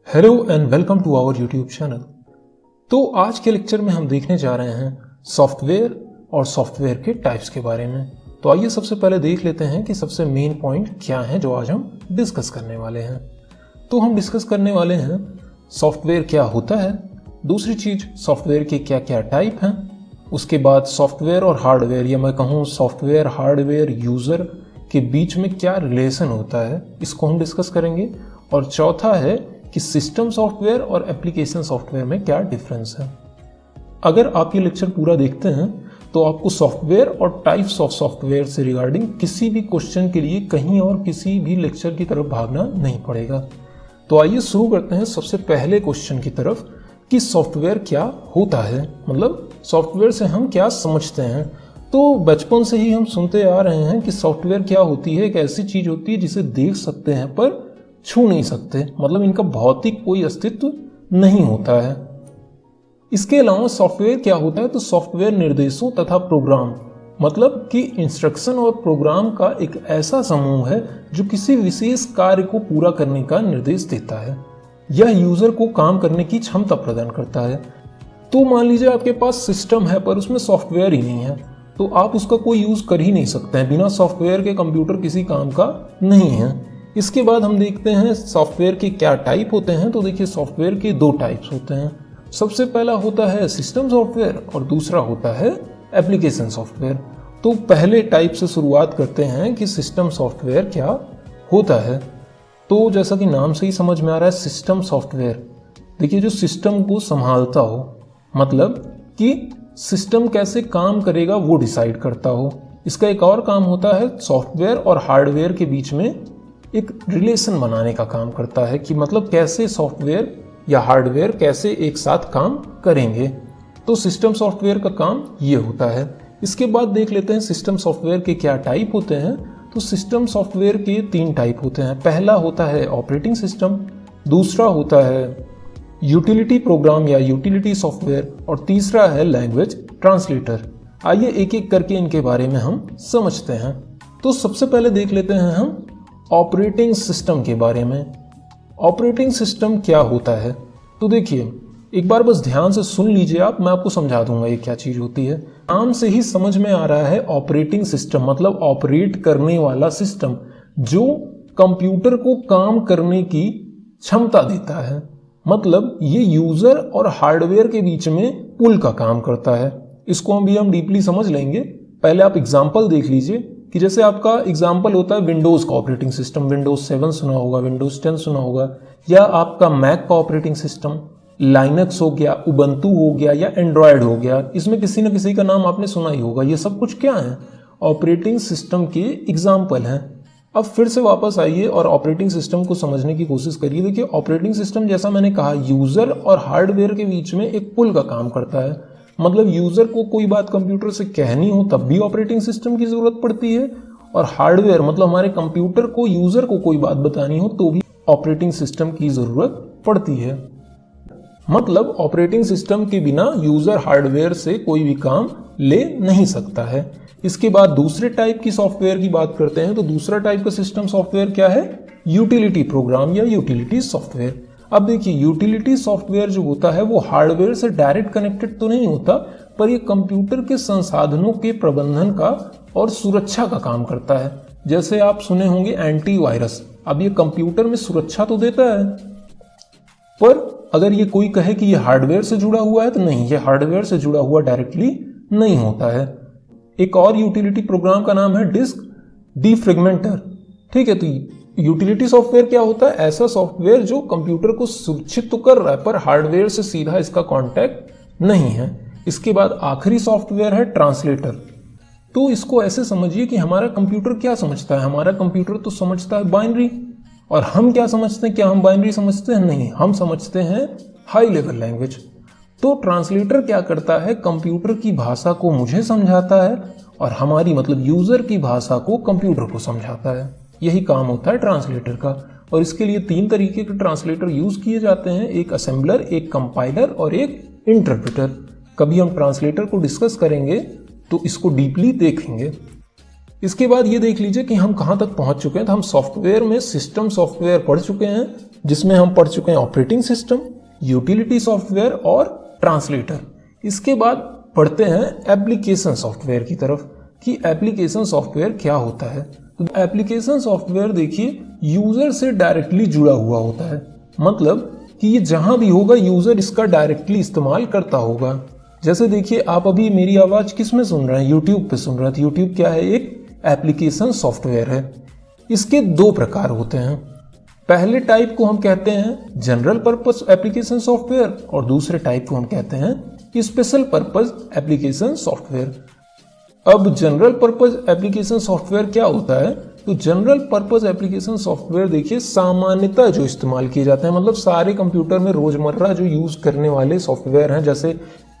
Hello and welcome to our YouTube channel. तो आज के लेक्चर में हम देखने जा रहे हैं सॉफ्टवेयर और सॉफ्टवेयर के टाइप्स के बारे में। तो आइए सबसे पहले देख लेते हैं कि सबसे मेन पॉइंट क्या है जो आज हम डिस्कस करने वाले हैं। तो हम डिस्कस करने वाले हैं सॉफ्टवेयर क्या होता है, दूसरी चीज सॉफ्टवेयर के क्या क्या टाइप हैं, उसके बाद सॉफ्टवेयर और हार्डवेयर या मैं कहूँ सॉफ्टवेयर हार्डवेयर यूजर के बीच में क्या रिलेशन होता है, इसको हम डिस्कस करेंगे। और चौथा है कि सिस्टम सॉफ्टवेयर और एप्लीकेशन सॉफ्टवेयर में क्या डिफरेंस है। अगर आप ये लेक्चर पूरा देखते हैं तो आपको सॉफ्टवेयर और टाइप्स ऑफ सॉफ्टवेयर से रिगार्डिंग किसी भी क्वेश्चन के लिए कहीं और किसी भी लेक्चर की तरफ भागना नहीं पड़ेगा। तो आइए शुरू करते हैं सबसे पहले क्वेश्चन की तरफ कि सॉफ्टवेयर क्या होता है, मतलब सॉफ्टवेयर से हम क्या समझते हैं। तो बचपन से ही हम सुनते आ रहे हैं कि सॉफ्टवेयर क्या होती है, एक ऐसी चीज होती है जिसे देख सकते हैं पर छू नहीं सकते, मतलब इनका भौतिक कोई अस्तित्व नहीं होता है। इसके अलावा सॉफ्टवेयर क्या होता है, तो सॉफ्टवेयर निर्देशों तथा प्रोग्राम, मतलब कि इंस्ट्रक्शन और प्रोग्राम का एक ऐसा समूह है जो किसी विशेष कार्य को पूरा करने का निर्देश देता है। यह यूजर को काम करने की क्षमता प्रदान करता है। तो मान लीजिए आपके पास सिस्टम है पर उसमें सॉफ्टवेयर ही नहीं है, तो आप उसका कोई यूज कर ही नहीं सकते हैं। बिना सॉफ्टवेयर के कंप्यूटर किसी काम का नहीं है। इसके बाद हम देखते हैं सॉफ्टवेयर के क्या टाइप होते हैं। तो देखिए सॉफ्टवेयर के दो टाइप्स होते हैं। सबसे पहला होता है सिस्टम सॉफ्टवेयर और दूसरा होता है एप्लीकेशन सॉफ्टवेयर। तो पहले टाइप से शुरुआत करते हैं कि सिस्टम सॉफ्टवेयर क्या होता है। तो जैसा कि नाम से ही समझ में आ रहा है सिस्टम सॉफ्टवेयर, देखिए जो सिस्टम को संभालता हो, मतलब कि सिस्टम कैसे काम करेगा वो डिसाइड करता हो। इसका एक और काम होता है सॉफ्टवेयर और हार्डवेयर के बीच में एक रिलेशन बनाने का काम करता है, कि मतलब कैसे सॉफ्टवेयर या हार्डवेयर कैसे एक साथ काम करेंगे। तो सिस्टम सॉफ्टवेयर का काम ये होता है। इसके बाद देख लेते हैं सिस्टम सॉफ्टवेयर के क्या टाइप होते हैं। तो सिस्टम सॉफ्टवेयर के 3 टाइप होते हैं। पहला होता है ऑपरेटिंग सिस्टम, दूसरा होता है यूटिलिटी प्रोग्राम या यूटिलिटी सॉफ्टवेयर और तीसरा है लैंग्वेज ट्रांसलेटर। आइए एक एक करके इनके बारे में हम समझते हैं। तो सबसे पहले देख लेते हैं हम ऑपरेटिंग सिस्टम के बारे में। ऑपरेटिंग सिस्टम क्या होता है, तो देखिए एक बार बस ध्यान से सुन लीजिए आप, मैं आपको समझा दूंगा ये क्या चीज होती है। नाम से ही समझ में आ रहा है ऑपरेटिंग सिस्टम मतलब ऑपरेट करने वाला सिस्टम, जो कंप्यूटर को काम करने की क्षमता देता है। मतलब ये यूजर और हार्डवेयर के बीच में पुल का काम करता है। इसको हम डीपली समझ लेंगे। पहले आप एग्जाम्पल देख लीजिए कि जैसे आपका एग्जाम्पल होता है विंडोज का ऑपरेटिंग सिस्टम, विंडोज 7 सुना होगा, विंडोज 10 सुना होगा, या आपका मैक का ऑपरेटिंग सिस्टम लाइनक्स हो गया, उबंटू हो गया या एंड्रॉयड हो गया। इसमें किसी न किसी का नाम आपने सुना ही होगा। ये सब कुछ क्या है, ऑपरेटिंग सिस्टम के एग्जाम्पल हैं। अब फिर से वापस आइए और ऑपरेटिंग सिस्टम को समझने की कोशिश करिए। देखिए ऑपरेटिंग सिस्टम जैसा मैंने कहा यूजर और हार्डवेयर के बीच में एक पुल का काम करता है। मतलब यूजर को कोई बात कंप्यूटर से कहनी हो तब भी ऑपरेटिंग सिस्टम की जरूरत पड़ती है, और हार्डवेयर मतलब हमारे कंप्यूटर को यूजर को कोई बात बतानी हो तो भी ऑपरेटिंग सिस्टम की जरूरत पड़ती है। मतलब ऑपरेटिंग सिस्टम के बिना यूजर हार्डवेयर से कोई भी काम ले नहीं सकता है। इसके बाद दूसरे टाइप की सॉफ्टवेयर की बात करते हैं। तो दूसरा टाइप का सिस्टम सॉफ्टवेयर क्या है, यूटिलिटी प्रोग्राम या यूटिलिटी सॉफ्टवेयर। अब देखिए यूटिलिटी सॉफ्टवेयर जो होता है वो हार्डवेयर से डायरेक्ट कनेक्टेड तो नहीं होता, पर ये कंप्यूटर के संसाधनों के प्रबंधन का और सुरक्षा का काम करता है। जैसे आप सुने होंगे एंटीवायरस। अब ये कंप्यूटर में सुरक्षा तो देता है, पर अगर ये कोई कहे कि ये हार्डवेयर से जुड़ा हुआ है तो नहीं, ये हार्डवेयर से जुड़ा हुआ डायरेक्टली नहीं होता है। एक और यूटिलिटी प्रोग्राम का नाम है डिस्क डिफ्रेगमेंटर। ठीक है, तो यूटिलिटी सॉफ्टवेयर क्या होता है, ऐसा सॉफ्टवेयर जो कंप्यूटर को सुरक्षित तो कर रहा है पर हार्डवेयर से सीधा इसका कांटेक्ट नहीं है। इसके बाद आखिरी सॉफ्टवेयर है ट्रांसलेटर। तो इसको ऐसे समझिए कि हमारा कंप्यूटर क्या समझता है, हमारा कंप्यूटर तो समझता है बाइनरी, और हम क्या समझते हैं, क्या हम बाइनरी समझते हैं, नहीं, हम समझते हैं हाई लेवल लैंग्वेज। तो ट्रांसलेटर क्या करता है, कंप्यूटर की भाषा को मुझे समझाता है और हमारी मतलब यूजर की भाषा को कंप्यूटर को समझाता है। यही काम होता है ट्रांसलेटर का। और इसके लिए 3 तरीके के ट्रांसलेटर यूज किए जाते हैं, एक असेंबलर, एक कंपाइलर और एक इंटरप्रेटर। कभी हम ट्रांसलेटर को डिस्कस करेंगे तो इसको डीपली देखेंगे। इसके बाद ये देख लीजिए कि हम कहाँ तक पहुंच चुके हैं। तो हम सॉफ्टवेयर में सिस्टम सॉफ्टवेयर पढ़ चुके हैं, जिसमें हम पढ़ चुके हैं ऑपरेटिंग सिस्टम, यूटिलिटी सॉफ्टवेयर और ट्रांसलेटर। इसके बाद पढ़ते हैं एप्लीकेशन सॉफ्टवेयर की तरफ कि एप्लीकेशन सॉफ्टवेयर क्या होता है। तो एप्लीकेशन सॉफ्टवेयर देखिए यूजर से डायरेक्टली जुड़ा हुआ होता है, मतलब कि ये जहां भी होगा यूजर इसका डायरेक्टली इस्तेमाल करता होगा। जैसे देखिए आप अभी मेरी आवाज किस में सुन रहे हैं, यूट्यूब पे सुन रहे हैं। तो यूट्यूब क्या है, एक एप्लीकेशन सॉफ्टवेयर है। इसके दो प्रकार होते हैं। पहले टाइप को हम कहते हैं जनरल पर्पस एप्लीकेशन सॉफ्टवेयर और दूसरे टाइप को हम कहते हैं स्पेशल पर्पस एप्लीकेशन सॉफ्टवेयर। अब जनरल पर्पस एप्लीकेशन सॉफ्टवेयर क्या होता है, तो जनरल पर्पस एप्लीकेशन सॉफ्टवेयर देखिए सामान्यतः जो इस्तेमाल किए जाते हैं, मतलब सारे कंप्यूटर में रोजमर्रा जो यूज करने वाले सॉफ्टवेयर हैं, जैसे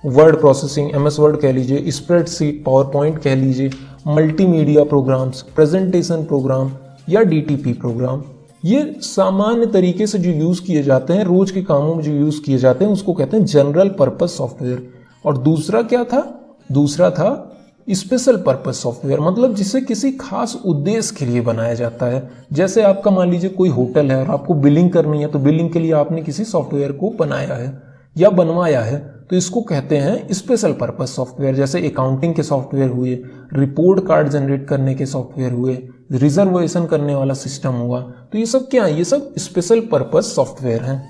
वर्ड प्रोसेसिंग, MS वर्ड कह लीजिए, स्प्रेडशीट, पावर पॉइंट कह लीजिए, मल्टीमीडिया प्रोग्राम्स, प्रेजेंटेशन प्रोग्राम या DTP प्रोग्राम, ये सामान्य तरीके से जो यूज किए जाते हैं, रोज के कामों में जो यूज किए जाते हैं, उसको कहते हैं जनरल पर्पस सॉफ्टवेयर। और दूसरा क्या था, दूसरा था स्पेशल पर्पस सॉफ्टवेयर, मतलब जिसे किसी खास उद्देश्य के लिए बनाया जाता है। जैसे आपका मान लीजिए कोई होटल है और आपको बिलिंग करनी है, तो बिलिंग के लिए आपने किसी सॉफ्टवेयर को बनाया है या बनवाया है, तो इसको कहते हैं स्पेशल पर्पस सॉफ्टवेयर। जैसे अकाउंटिंग के सॉफ्टवेयर हुए, रिपोर्ट कार्ड जनरेट करने के सॉफ्टवेयर हुए, रिजर्वेशन करने वाला सिस्टम हुआ, तो ये सब क्या है, ये सब स्पेशल पर्पस सॉफ्टवेयर हैं।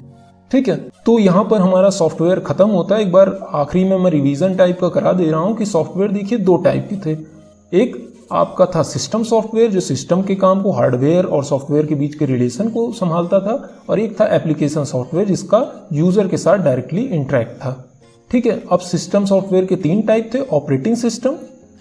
ठीक है, तो यहाँ पर हमारा सॉफ्टवेयर खत्म होता है। एक बार आखिरी में मैं रिवीजन टाइप का करा दे रहा हूँ कि सॉफ्टवेयर देखिए दो टाइप के थे। एक आपका था सिस्टम सॉफ्टवेयर, जो सिस्टम के काम को, हार्डवेयर और सॉफ्टवेयर के बीच के रिलेशन को संभालता था, और एक था एप्लीकेशन सॉफ्टवेयर जिसका यूजर के साथ डायरेक्टली इंटरेक्ट था। ठीक है, अब सिस्टम सॉफ्टवेयर के तीन टाइप थे, ऑपरेटिंग सिस्टम,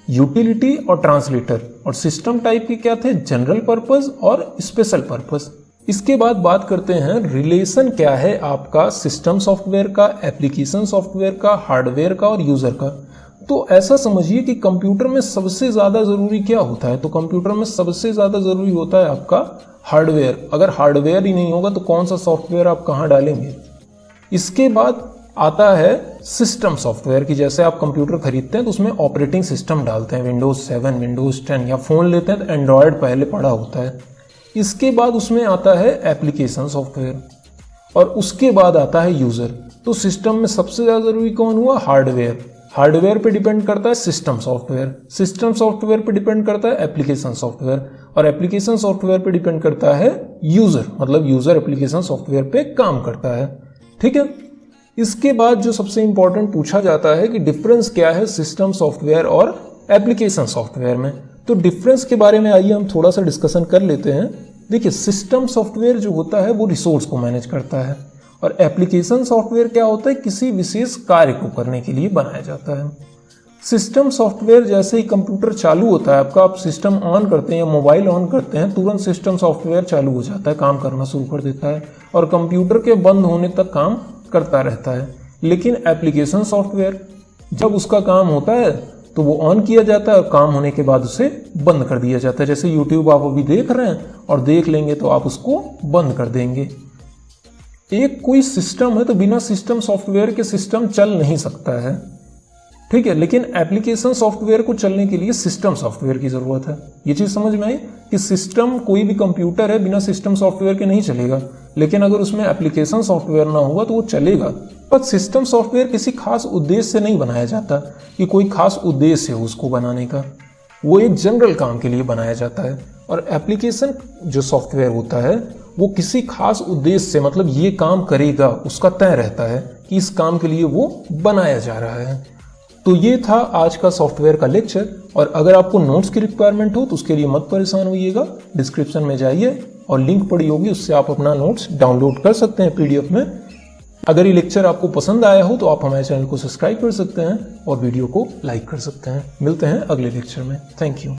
यूटिलिटी और ट्रांसलेटर। और सिस्टम टाइप के क्या थे, जनरल पर्पस और स्पेशल पर्पस। इसके बाद बात करते हैं रिलेशन क्या है आपका सिस्टम सॉफ्टवेयर का, एप्लीकेशन सॉफ्टवेयर का, हार्डवेयर का और यूजर का। तो ऐसा समझिए कि कंप्यूटर में सबसे ज्यादा जरूरी क्या होता है, तो कंप्यूटर में सबसे ज्यादा जरूरी होता है आपका हार्डवेयर। अगर हार्डवेयर ही नहीं होगा तो कौन सा सॉफ्टवेयर आप कहाँ डालेंगे। इसके बाद आता है सिस्टम सॉफ्टवेयर की, जैसे आप कंप्यूटर खरीदते हैं तो उसमें ऑपरेटिंग सिस्टम डालते हैं, विंडोज 7, विंडोज 10, या फोन लेते हैं तो एंड्रॉयड पहले पड़ा होता है। इसके बाद उसमें आता है एप्लीकेशन सॉफ्टवेयर और उसके बाद आता है यूजर। तो सिस्टम में सबसे ज्यादा जरूरी कौन हुआ, हार्डवेयर। हार्डवेयर पे डिपेंड करता है सिस्टम सॉफ्टवेयर, सिस्टम सॉफ्टवेयर पे डिपेंड करता है एप्लीकेशन सॉफ्टवेयर, और एप्लीकेशन सॉफ्टवेयर पे डिपेंड करता है यूजर, मतलब यूजर एप्लीकेशन सॉफ्टवेयर पे काम करता है। ठीक है, इसके बाद जो सबसे इंपॉर्टेंट पूछा जाता है कि डिफरेंस क्या है सिस्टम सॉफ्टवेयर और एप्लीकेशन सॉफ्टवेयर में। तो डिफरेंस के बारे में आइए हम थोड़ा सा डिस्कशन कर लेते हैं। देखिए, सिस्टम सॉफ्टवेयर जो होता है वो रिसोर्स को मैनेज करता है, और एप्लीकेशन सॉफ्टवेयर क्या होता है, किसी विशेष कार्य को करने के लिए बनाया जाता है। सिस्टम सॉफ्टवेयर जैसे ही कंप्यूटर चालू होता है आपका, आप सिस्टम ऑन करते हैं या मोबाइल ऑन करते हैं, तुरंत सिस्टम सॉफ्टवेयर चालू हो जाता है, काम करना शुरू कर देता है और कंप्यूटर के बंद होने तक काम करता रहता है। लेकिन एप्लीकेशन सॉफ्टवेयर जब उसका काम होता है तो वो ऑन किया जाता है और काम होने के बाद उसे बंद कर दिया जाता है। जैसे यूट्यूब आप अभी देख रहे हैं और देख लेंगे तो आप उसको बंद कर देंगे। एक कोई सिस्टम है तो बिना सिस्टम सॉफ्टवेयर के सिस्टम चल नहीं सकता है। ठीक है, लेकिन एप्लीकेशन सॉफ्टवेयर को चलने के लिए सिस्टम सॉफ्टवेयर की जरूरत है। ये चीज समझ में आई कि सिस्टम, कोई भी कंप्यूटर है बिना सिस्टम सॉफ्टवेयर के नहीं चलेगा, लेकिन अगर उसमें एप्लीकेशन सॉफ्टवेयर ना होगा तो वो चलेगा। पर सिस्टम सॉफ्टवेयर किसी खास उद्देश्य से नहीं बनाया जाता कि कोई खास उद्देश्य है उसको बनाने का, वो एक जनरल काम के लिए बनाया जाता है। और एप्लीकेशन जो सॉफ्टवेयर होता है वो किसी खास उद्देश्य से, मतलब ये काम करेगा, उसका तय रहता है कि इस काम के लिए वो बनाया जा रहा है। तो ये था आज का सॉफ्टवेयर का लेक्चर। और अगर आपको नोट्स की रिक्वायरमेंट हो तो उसके लिए मत परेशान होइएगा, डिस्क्रिप्शन में जाइए और लिंक पड़ी होगी, उससे आप अपना नोट्स डाउनलोड कर सकते हैं PDF में। अगर ये लेक्चर आपको पसंद आया हो तो आप हमारे चैनल को सब्सक्राइब कर सकते हैं और वीडियो को लाइक कर सकते हैं। मिलते हैं अगले लेक्चर में। Thank you.